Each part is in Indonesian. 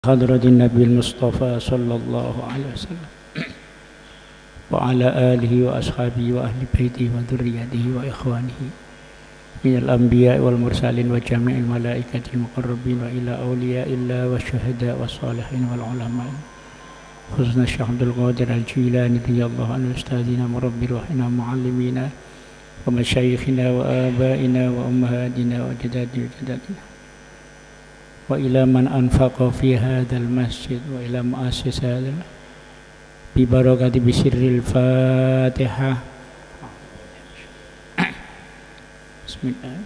حضرة النبي المصطفى صلى الله عليه وسلم وعلى آله وأصحابه وأهل بيته وذريته وإخوانه من الأنبياء والمرسلين وجميع الملائكة المقربين وإلى أولياء الله والشهداء والصالحين والعلماء خصوصا الشيخ عبد القادر الجيلاني رضي الله عنه أستاذنا مربي روحنا معلمينا ومشايخنا وآبائنا وأمهاتنا وجداتنا وجداتنا وإلى من أنفق في هذا المسجد وإلى مؤسس هذا ببركة بسر الفاتحة بسم الله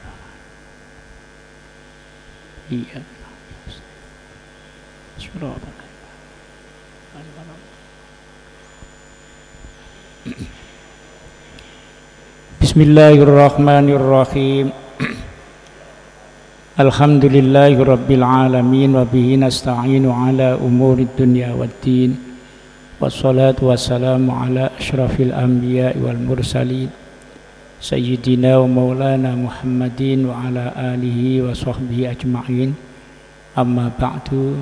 بسم الله الرحمن الرحيم Alhamdulillahi Rabbil Alamin wa bihi nasta'inu ala umuri dunya waddin wassalatu wassalamu ala ashrafil anbiya wal mursalin sayyidina wa maulana Muhammadin wa ala alihi wa sahbihi ajma'in amma ba'du.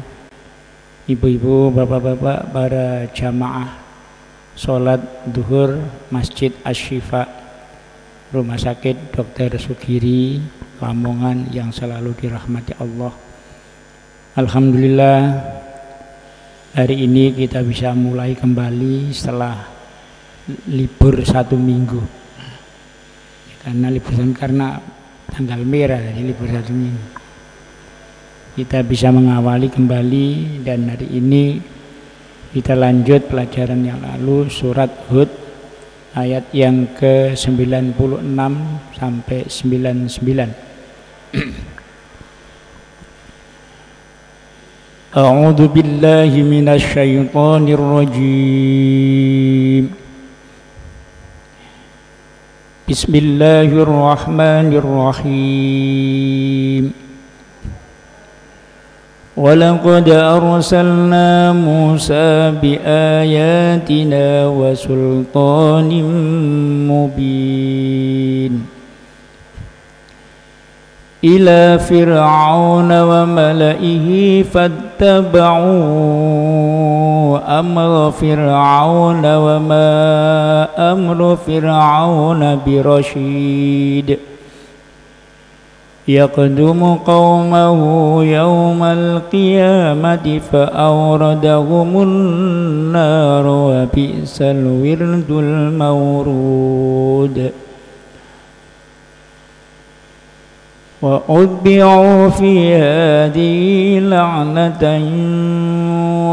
Ibu-ibu, bapak-bapak, para jamaah sholat duhur Masjid Asy-Syifa Rumah Sakit Dr. Sugiri Lamongan yang selalu dirahmati Allah. Alhamdulillah hari ini kita bisa mulai kembali setelah libur 1 minggu. Karena tanggal merah, jadi libur 1 minggu. Kita bisa mengawali kembali dan hari ini kita lanjut pelajaran yang lalu surat Hud ayat yang ke-96 sampai 99. A'udzu billahi minasy syaithanir rajim. Bismillahirrahmanirrahim. وَلَقَدْ أَرْسَلْنَا مُوسَى بِآيَاتِنَا وَسُلْطَانٍ مُبِينٍ إِلَى فِرْعَوْنَ وَمَلَئِهِ فَاتَّبَعُوا أَمْرَ فِرْعَوْنَ وَمَا أَمْرُ فِرْعَوْنَ بِرَشِيدٍ يَقْدُمُ قَوْمَهُ يَوْمَ الْقِيَامَةِ فَأَوْرَدَهُمُ النَّارَ وَبِئْسَ الْوِرْدُ الْمَوْرُودُ وَأُتْبِعُوا فِي هَذِهِ لَعْنَةً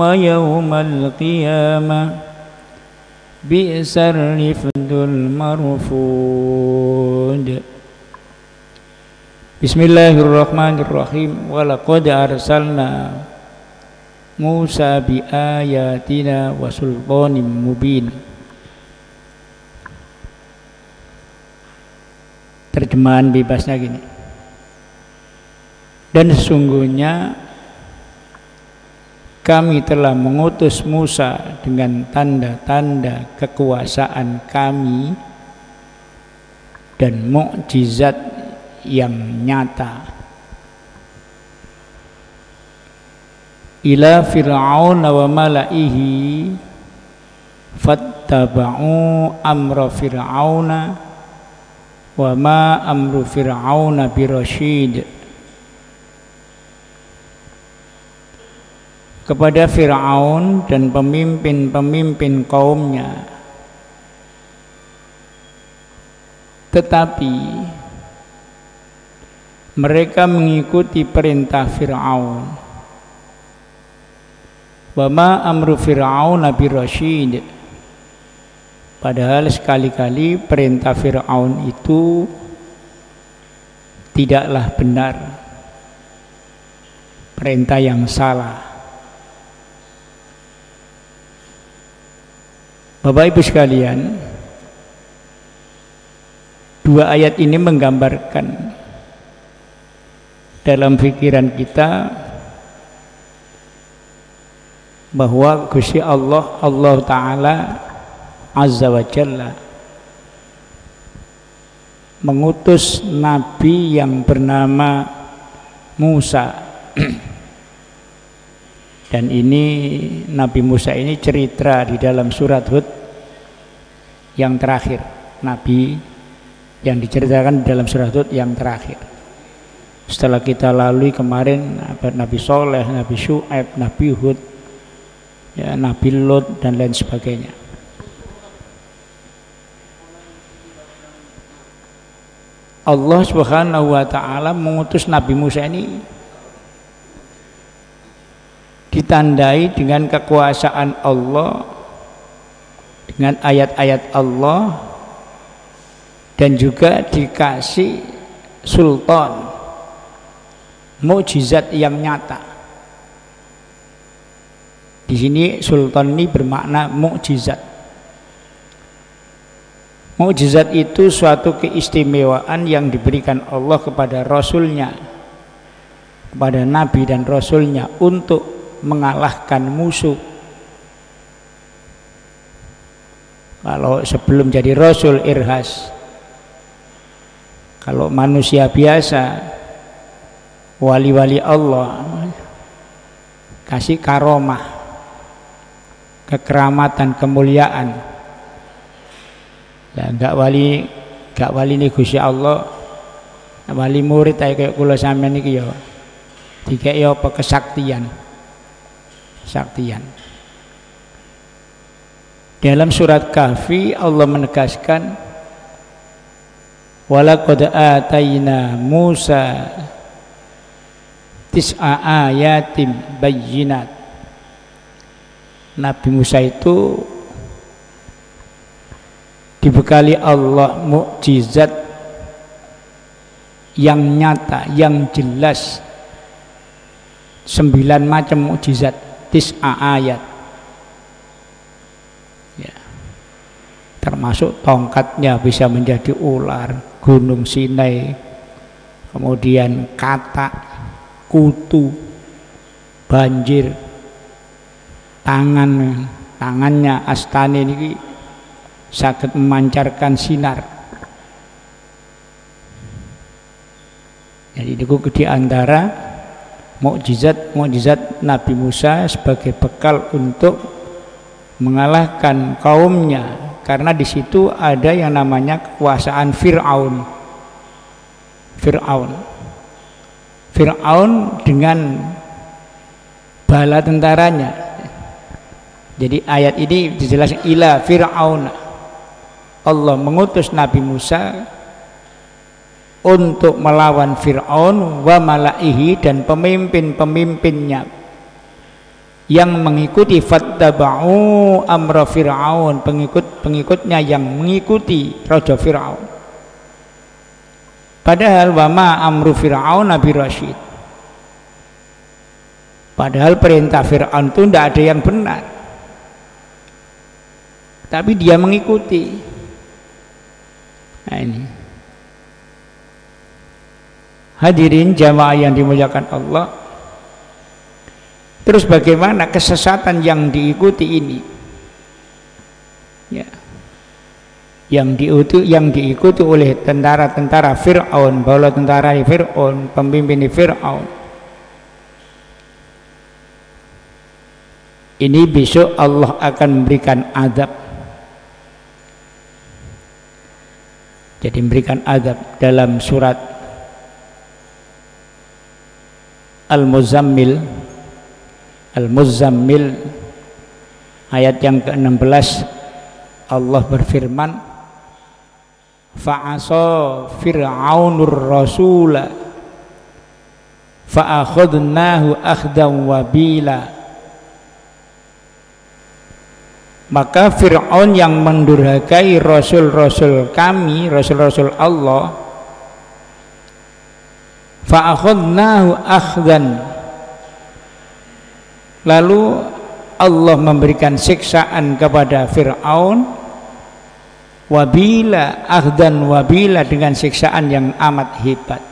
وَيَوْمَ الْقِيَامَةِ بِئْسَ الرِّفْدُ الْمَرْفُودُ. Bismillahirrahmanirrahim. Walaqad arsalna Musa biayatina wa sultanim mubin. Terjemahan bebasnya gini. Dan sesungguhnya kami telah mengutus Musa dengan tanda-tanda kekuasaan kami dan mukjizat yang nyata ila fir'aun wa mala'ihi fattaba'u amra fir'auna wa ma amru fir'auna birasyid. Kepada Fir'aun dan pemimpin-pemimpin kaumnya, tetapi mereka mengikuti perintah Fir'aun. Wa ma amru Fir'aun birasyid. Padahal sekali-kali perintah Fir'aun itu tidaklah benar, perintah yang salah. Bapak Ibu sekalian, dua ayat ini menggambarkan dalam pikiran kita bahwa Gusti Allah Ta'ala Azza wa Jalla mengutus nabi yang bernama Musa Dan ini Nabi Musa ini cerita di dalam surat Hud yang terakhir, Nabi yang diceritakan di dalam surat Hud yang terakhir. Setelah kita lalui kemarin Nabi Soleh, Nabi Syu'aib, Nabi Hud, ya, Nabi Lot dan lain sebagainya. Allah Subhanahu wa ta'ala mengutus Nabi Musa ini ditandai dengan kekuasaan Allah, dengan ayat-ayat Allah, dan juga dikasih sultan, mukjizat yang nyata. Di sini sultan ini bermakna mukjizat. Mukjizat itu suatu keistimewaan yang diberikan Allah kepada Rasulnya, kepada Nabi dan Rasulnya untuk mengalahkan musuh. Kalau sebelum jadi Rasul irhas, kalau manusia biasa, wali-wali Allah kasih karomah, kekeramatan, kemuliaan. Ya, gak wali ini Gusti Allah, wali murid kayak kula sampean iki ya dikek ya apa kesaktian. Dalam surat Kahfi Allah menegaskan walaqad atayna Musa tis'a ayatim bayyinat. Nabi Musa itu dibekali Allah mukjizat yang nyata, yang jelas, 9 macam mukjizat, tis'a ayat, ya, termasuk tongkatnya bisa menjadi ular, gunung Sinai, kemudian katak, kutu, banjir, tangannya astane ini saged memancarkan sinar. Jadi itu di antara mukjizat Nabi Musa sebagai bekal untuk mengalahkan kaumnya, karena di situ ada yang namanya kekuasaan Fir'aun dengan bala tentaranya. Jadi ayat ini dijelaskan ila Fir'aun, Allah mengutus Nabi Musa untuk melawan Fir'aun wa malaihi dan pemimpin-pemimpinnya yang mengikuti fattaba'u amra Fir'aun, pengikutnya yang mengikuti Raja Fir'aun. Padahal wa ma amru Fir'aun nabi rasyid, padahal perintah Fir'aun itu tidak ada yang benar, tapi dia mengikuti. Nah ini hadirin jamaah yang dimuliakan Allah. Terus bagaimana kesesatan yang diikuti ini, ya, yang diikuti oleh tentara-tentara Fir'aun, bala tentara Fir'aun, pemimpin Fir'aun ini, besok Allah akan memberikan azab. Jadi memberikan azab dalam surat Al-Muzammil ayat yang ke-16 Allah berfirman fa'asa fir'aunur rasula fa'akhadnahu akhdan wabila. Maka Fir'aun yang mendurhakai rasul-rasul kami, rasul-rasul Allah, fa'akhadnahu akhdan, lalu Allah memberikan siksaan kepada Fir'aun, wabila, akhdan wabila, dengan siksaan yang amat hebat.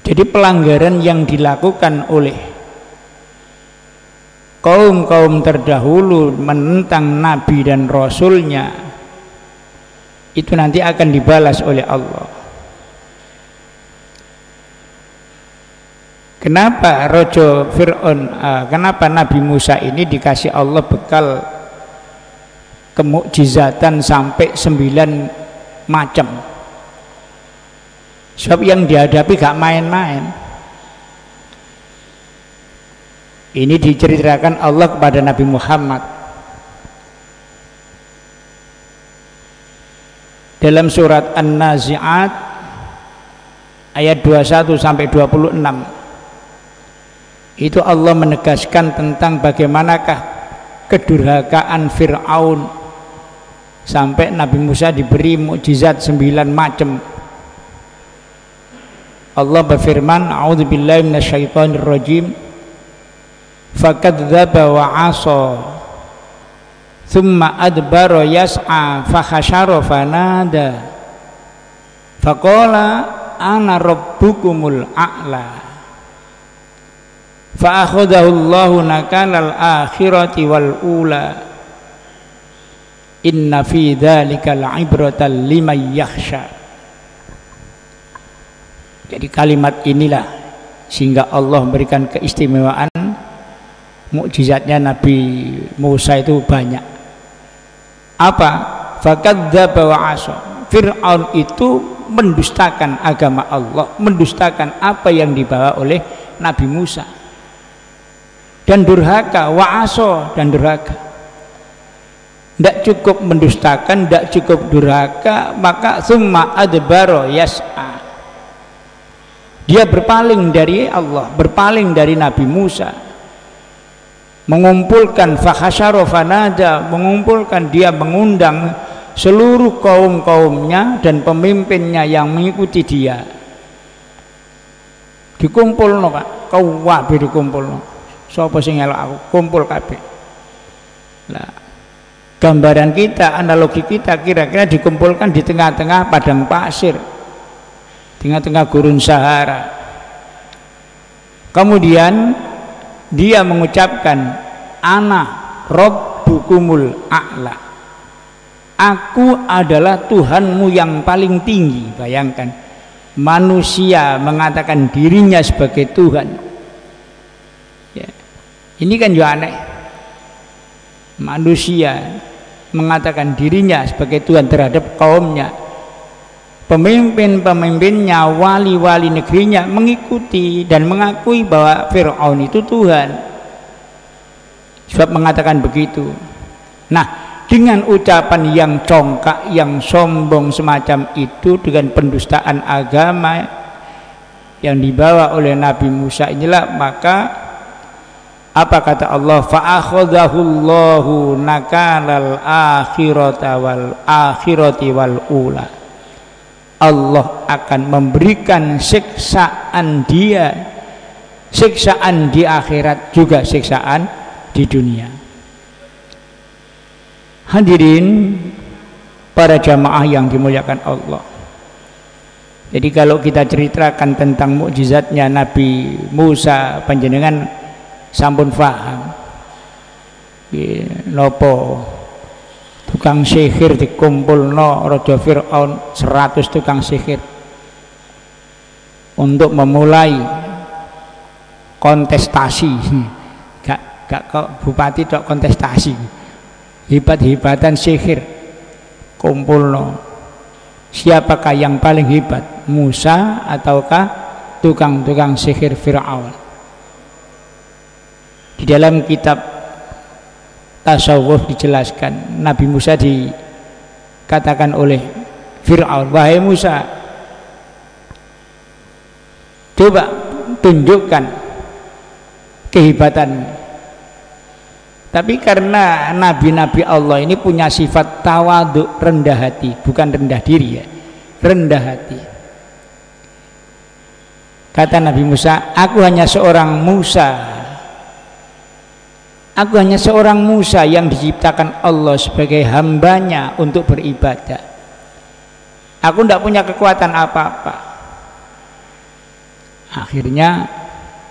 Jadi pelanggaran yang dilakukan oleh kaum-kaum terdahulu menentang Nabi dan Rasulnya itu nanti akan dibalas oleh Allah. Kenapa Rojo Fir'aun, kenapa Nabi Musa ini dikasih Allah bekal kemukjizatan sampai 9 macam? Sebab yang dihadapi gak main-main. Ini diceritakan Allah kepada Nabi Muhammad dalam surat An-Nazi'at ayat 21 sampai 26. Itu Allah menegaskan tentang bagaimanakah kedurhakaan Fir'aun sampai Nabi Musa diberi mukjizat 9 macam. Allah berfirman, a'udzubillahi minasyaitonirrajim, fakadzdzaba wa 'asa tsumma adbara yas'a fahasyara fanada faqala ana rabbukumul a'la fa akhadahu Allahu nakalal akhirati wal ula inna fi dzalika la'ibratan liman yakhsha. Jadi kalimat inilah sehingga Allah memberikan keistimewaan mukjizatnya Nabi Musa itu banyak. Apa? Fakadzdzaba wa 'asa. Fir'aun itu mendustakan agama Allah, mendustakan apa yang dibawa oleh Nabi Musa. Dan durhaka, wa'aso, dan durhaka. Tidak cukup mendustakan, tidak cukup durhaka, maka summa adbaro yas'a. Dia berpaling dari Allah, berpaling dari Nabi Musa, mengumpulkan fahasyara fanada, mengumpulkan, dia mengundang seluruh kaum-kaumnya dan pemimpinnya yang mengikuti dia. Dikumpulno Pak, kabeh dikumpulno. Sapa sing elok aku kumpul kabeh. Lah gambaran kita, analogi kita kira-kira dikumpulkan di tengah-tengah padang pasir, tengah-tengah gurun Sahara. Kemudian dia mengucapkan ana rabbukumul a'la, aku adalah Tuhanmu yang paling tinggi. Bayangkan manusia mengatakan dirinya sebagai Tuhan ya. Ini kan juga aneh, manusia mengatakan dirinya sebagai Tuhan terhadap kaumnya. Pemimpin-pemimpinnya, wali-wali negerinya mengikuti dan mengakui bahwa Fir'aun itu Tuhan, sebab mengatakan begitu. Nah, dengan ucapan yang congkak, yang sombong semacam itu, dengan pendustaan agama yang dibawa oleh Nabi Musa inilah, maka apa kata Allah? Fa'akhadhahu Allahu nakalal akhirati wal ula. Allah akan memberikan siksaan dia, siksaan di akhirat juga siksaan di dunia. Hadirin para jamaah yang dimuliakan Allah. Jadi kalau kita ceritakan tentang mukjizatnya Nabi Musa, panjenengan sampun paham nopo tukang sihir dikumpulno Raja Fir'aun 100 tukang sihir untuk memulai kontestasi. Gak kok bupati tok kontestasi, hebat-hebatan sihir kumpulno. Siapakah yang paling hebat, Musa ataukah tukang-tukang sihir Fir'aun? Di dalam kitab tasawuf dijelaskan, Nabi Musa dikatakan oleh Fir'aun, wahai Musa, coba tunjukkan kehebatan. Tapi karena nabi-nabi Allah ini punya sifat tawadhu, rendah hati, bukan rendah diri ya, rendah hati. Kata Nabi Musa, aku hanya seorang Musa, aku hanya seorang Musa yang diciptakan Allah sebagai hambanya untuk beribadah. Aku tidak punya kekuatan apa-apa. Akhirnya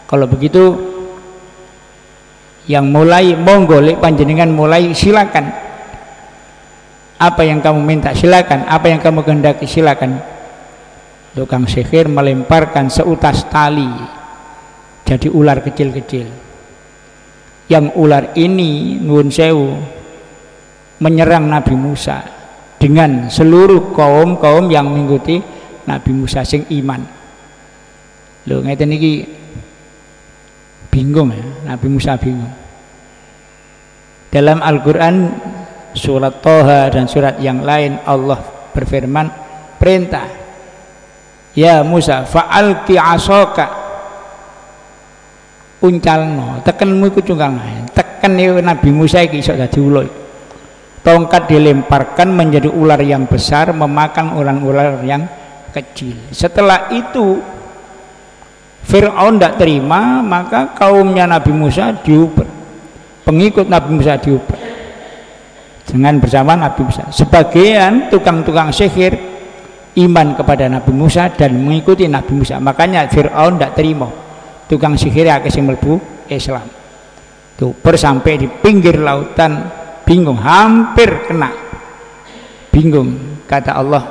kalau begitu, yang mulai monggo lek panjenengan mulai, silakan. Apa yang kamu minta silakan, apa yang kamu kehendaki silakan. Tukang sihir melemparkan seutas tali jadi ular kecil-kecil. Yang ular ini nuwun sewu menyerang Nabi Musa dengan seluruh kaum yang mengikuti Nabi Musa sing iman. Lho ngeten iki bingung ya, Nabi Musa bingung. Dalam Al-Qur'an surat Toha dan surat yang lain Allah berfirman perintah, ya Musa fa'alqi asaka, uncalno tekenmu iku cungkang, teken Nabi Musa iki iso dadi ulo. Tongkat dilemparkan menjadi ular yang besar memakan ular-ular yang kecil. Setelah itu Fir'aun tidak terima, maka kaumnya Nabi Musa diuber, pengikut Nabi Musa diuber dengan bersama Nabi Musa. Sebagian tukang-tukang sihir iman kepada Nabi Musa dan mengikuti Nabi Musa, makanya Fir'aun tidak terima tukang sihir yang sing mlebu Islam. Diuber sampai di pinggir lautan, bingung, hampir kena, bingung. Kata Allah,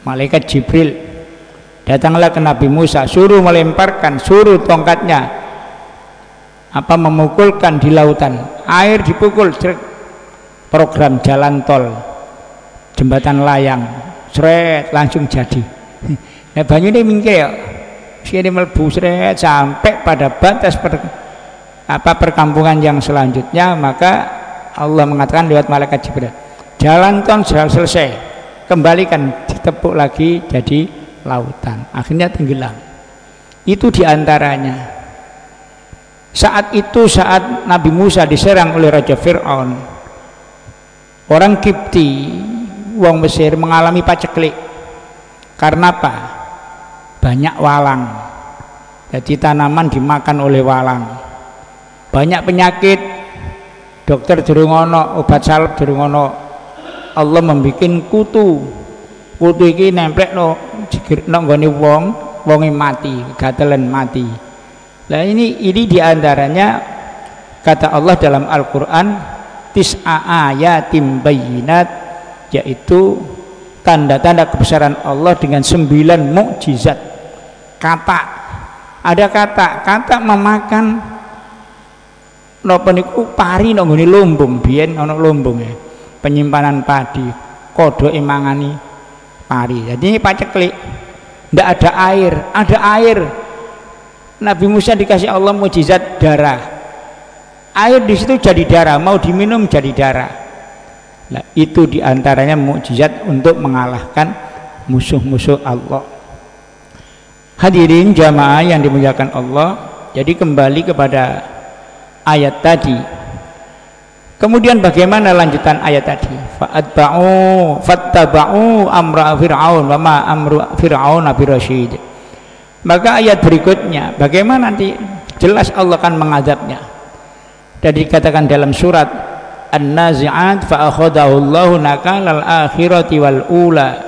malaikat Jibril datanglah ke Nabi Musa, suruh melemparkan, suruh tongkatnya memukulkan di lautan, air dipukul, program jalan tol, jembatan layang, sret langsung jadi. Nah banyu ini mingke ya, sini melebu sret sampai pada batas perkampungan yang selanjutnya. Maka Allah mengatakan lewat malaikat Jibril, jalan tol sudah selesai, kembalikan, ditepuk lagi jadi lautan, akhirnya tenggelam. Itu diantaranya. Saat itu, saat Nabi Musa diserang oleh Raja Fir'aun, orang Kipti, wong Mesir mengalami paceklik. Karena apa? Banyak walang, jadi tanaman dimakan oleh walang. Banyak penyakit, dokter durung ono, obat salep durung ono. Allah membuat kutu iki nemplek no nggone wonge mati, gatelen mati. Nah ini diantaranya kata Allah dalam Al-Quran, tis'a ayatim bayyinat, yaitu tanda-tanda kebesaran Allah dengan 9 mukjizat. Kata, ada kata memakan napa niku pari nang nggone lumbung, biyen ana lumbung ya, penyimpanan padi, kodoke mangani pari. Jadi paceklik, ndak ada air, ada air. Nabi Musa dikasih Allah mukjizat darah, air di situ jadi darah, mau diminum jadi darah. Nah, itu diantaranya mukjizat untuk mengalahkan musuh-musuh Allah. Hadirin jamaah yang dimuliakan Allah, jadi kembali kepada ayat tadi. Kemudian bagaimana lanjutan ayat tadi? Fattaba'u amra fir'aun wa ma amru fir'aun birasyid. Maka ayat berikutnya bagaimana nanti jelas Allah akan mengadabnya. Dan dikatakan dalam surat An-Nazi'at fa akhadahu Allahu nakalal akhirati wal ula.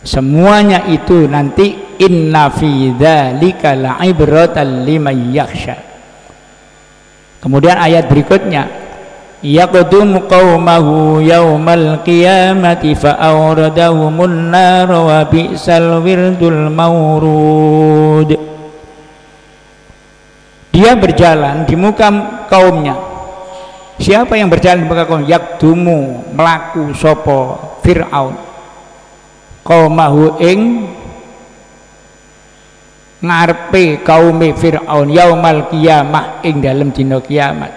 Semuanya itu nanti inna fi dzalika la'ibratan liman yakhsha. Kemudian ayat berikutnya yaqdumu qaumahu yaumal qiyamati fa awradahumun nar wa bi'sal wirdul mawrud. Dia berjalan di muka kaumnya. Siapa yang berjalan di muka kaum? Yaqdumu, melaku sopo Fir'aun qaumahu ing ngarepe kaume Fir'aun yaumal qiyamah ing dalam dina kiamat.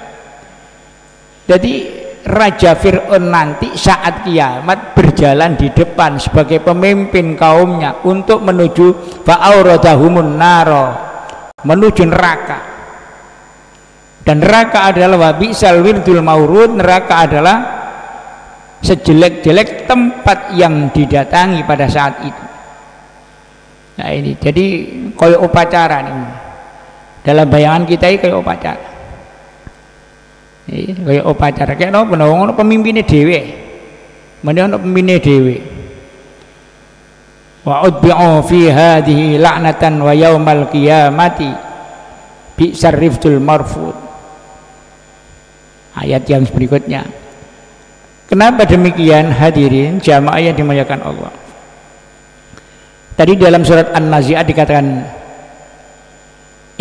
Jadi Raja Fir'aun nanti saat kiamat berjalan di depan sebagai pemimpin kaumnya untuk menuju fa'auradahumun naro, menuju neraka. Dan neraka adalah wabisal wirdul maurud, neraka adalah sejelek-jelek tempat yang didatangi pada saat itu. Nah ini jadi koyo upacara nih. Dalam bayangan kita ini koyo upacara. Ini koyo upacara. Kayak nopo ono pemimpinnya dhewe. Mene ono pemimpinnya dhewe. Wa udbi'u fi hadhihi la'natan wa yaumal qiyamati bi'sar rifdul marfud. Ayat yang berikutnya. Kenapa demikian hadirin jamaah yang dimuliakan Allah? Tadi dalam surat An-Nazi'at dikatakan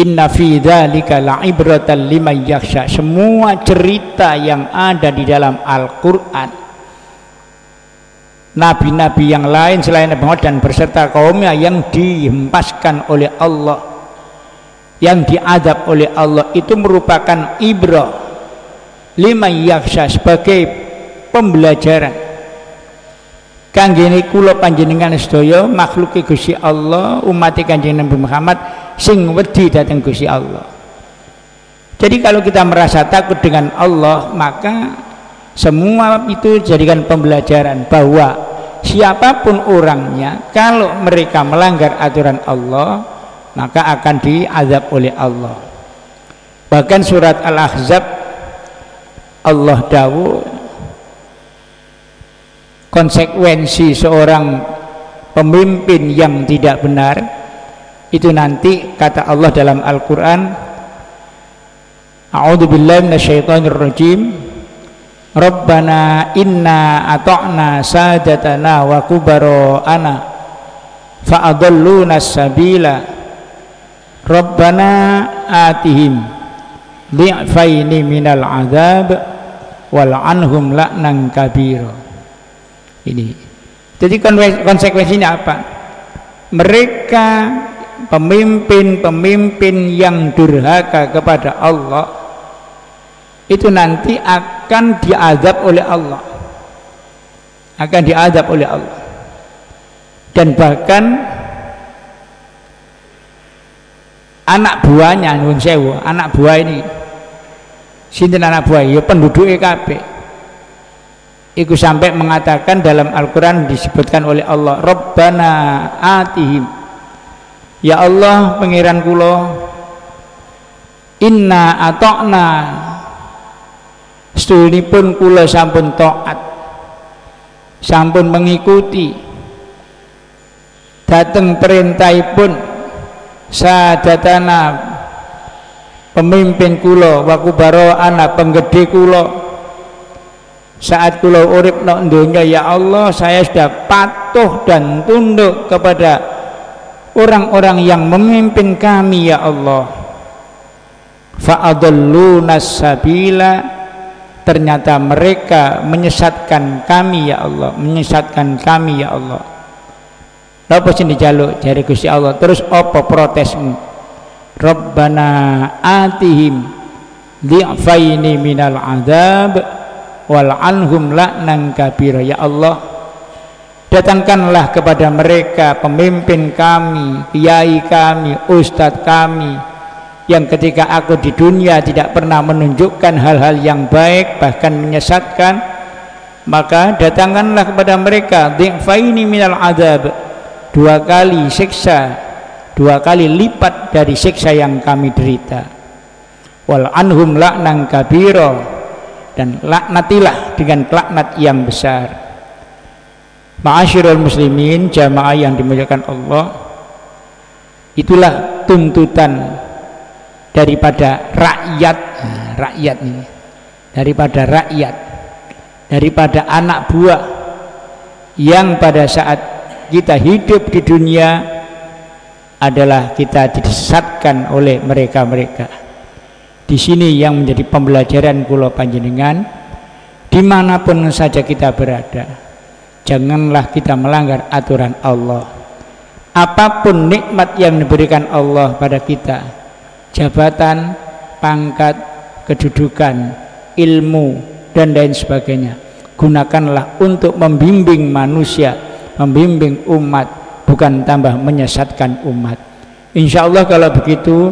Inna fi dzalika la'ibratan liman yakhsha. Semua cerita yang ada di dalam Al-Qur'an, nabi-nabi yang lain selain Nabi Muhammad dan berserta kaumnya yang dihempaskan oleh Allah, yang diadab oleh Allah, itu merupakan ibrah liman yakhsha, sebagai pembelajaran kangge kula panjenengan sedaya makhluk Gusti Allah, umat Kanjeng Nabi Muhammad sing wedi dhateng Gusti Allah. Jadi kalau kita merasa takut dengan Allah, maka semua itu jadikan pembelajaran bahwa siapapun orangnya, kalau mereka melanggar aturan Allah, maka akan diazab oleh Allah. Bahkan surat Al-Ahzab Allah dawuh, konsekuensi seorang pemimpin yang tidak benar itu nanti, kata Allah dalam Al-Quran, a'udzubillahi minasyaitonirrajim, Rabbana inna ata'na sadatana wa kubara'ana fa'adalluna sabila Rabbana atihim dhi'faini minal azab wal anhum la'nan kabira. Ini jadi konsekuensinya apa? Mereka pemimpin-pemimpin yang durhaka kepada Allah itu nanti akan diazab oleh Allah, akan diazab oleh Allah. Dan bahkan anak buahnya, nuwun sewu, anak buah ini, sinten anak buah? Ya penduduk kabeh. Iku sampai mengatakan dalam Al-Quran disebutkan oleh Allah, Rabbana atihim, ya Allah pangeran kula, inna ata'na, seduluripun kula sampun taat, sampun mengikuti dateng perintahipun sadatana, pemimpin kula, wa kubara'ana, penggede kula, saat kula urip nang donya, ya Allah saya sudah patuh dan tunduk kepada orang-orang yang memimpin kami, ya Allah. Fa'adalluna sabila, ternyata mereka menyesatkan kami, ya Allah, menyesatkan kami, ya Allah. Apa sing dijaluk dari Gusti Allah? Terus apa protesmu? Rabbana atihim dhi'faini minal azab wal anhum la'nan kabira. Ya Allah, datangkanlah kepada mereka pemimpin kami, kiai kami, ustadz kami, yang ketika aku di dunia tidak pernah menunjukkan hal-hal yang baik, bahkan menyesatkan, maka datangkanlah kepada mereka dhi'faini minal azab, 2 kali siksa, 2 kali lipat dari siksa yang kami derita. Wal anhum la'nan kabira, dan laknatilah dengan laknat yang besar. Ma'asyiral muslimin, jamaah yang dimuliakan Allah, itulah tuntutan daripada rakyat, rakyat ini, daripada rakyat, daripada anak buah yang pada saat kita hidup di dunia adalah kita disesatkan oleh mereka-mereka. Di sini yang menjadi pembelajaran kula panjenengan, dimanapun saja kita berada, janganlah kita melanggar aturan Allah. Apapun nikmat yang diberikan Allah pada kita, jabatan, pangkat, kedudukan, ilmu, dan lain sebagainya, gunakanlah untuk membimbing manusia, membimbing umat, bukan tambah menyesatkan umat. Insya Allah kalau begitu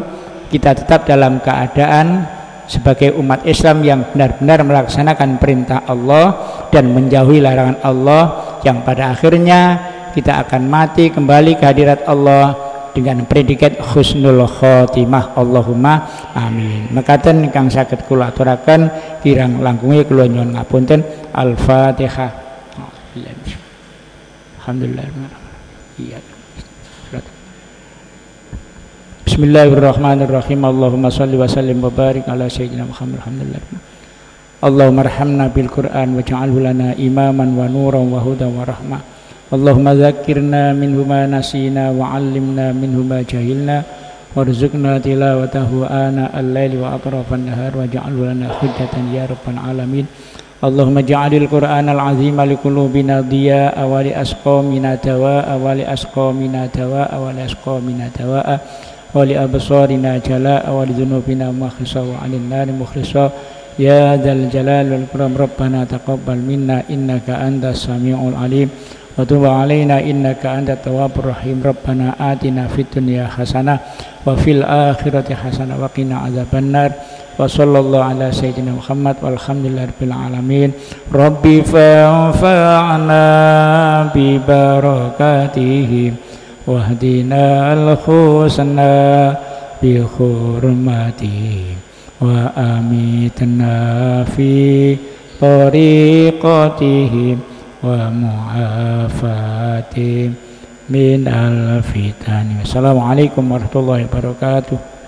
kita tetap dalam keadaan sebagai umat Islam yang benar-benar melaksanakan perintah Allah dan menjauhi larangan Allah, yang pada akhirnya kita akan mati kembali ke hadirat Allah dengan predikat husnul khotimah. Allahumma amin. Mekaten ingkang saged kula aturaken kirang langkunge kula nyuwun ngapunten. Al-Fatihah. Alhamdulillah. Iya. Bismillahirrahmanirrahim. Allahumma salli wa sallim wa barik ala sayyidina Muhammad. Alhamdulillah. Allahumma arhamna bil Qur'an waj'alhu lana imaman wa nuran wa hudan wa rahmah. Allahumma dzakkirna minhu ma nasina wa 'allimna minhu ma jahilna warzuqna tilawatahu ana al-laili wa atrafan nahar waj'alhu lana hujjatan ya rabbal alamin. Allahumma ja'alil Qur'anal azima liqulubina diya'a wa li asqamina dawa'a wa li asqamina dawa'a wa li asqamina dawa'a wa li absarina jala'a wa li dhunubina makhisa wa 'anil nari mukhlisa ya dzal jalal wal ikram. Rabbana taqabbal minna innaka antas samiul alim wa tub 'alaina innaka antat tawwabur rahim. Rabbana atina fid dunya hasanah wa fil akhirati hasanah wa qina adzabannar. Wa sallallahu ala sayyidina Muhammad walhamdulillahi rabbil alamin. Rabbi fa'ana bi barakatihi wahdina al-husna bi hurmatihi wa amitna fi tariqatihi wa mu'afati min al-fitani. Wassalamualaikum warahmatullahi wabarakatuh.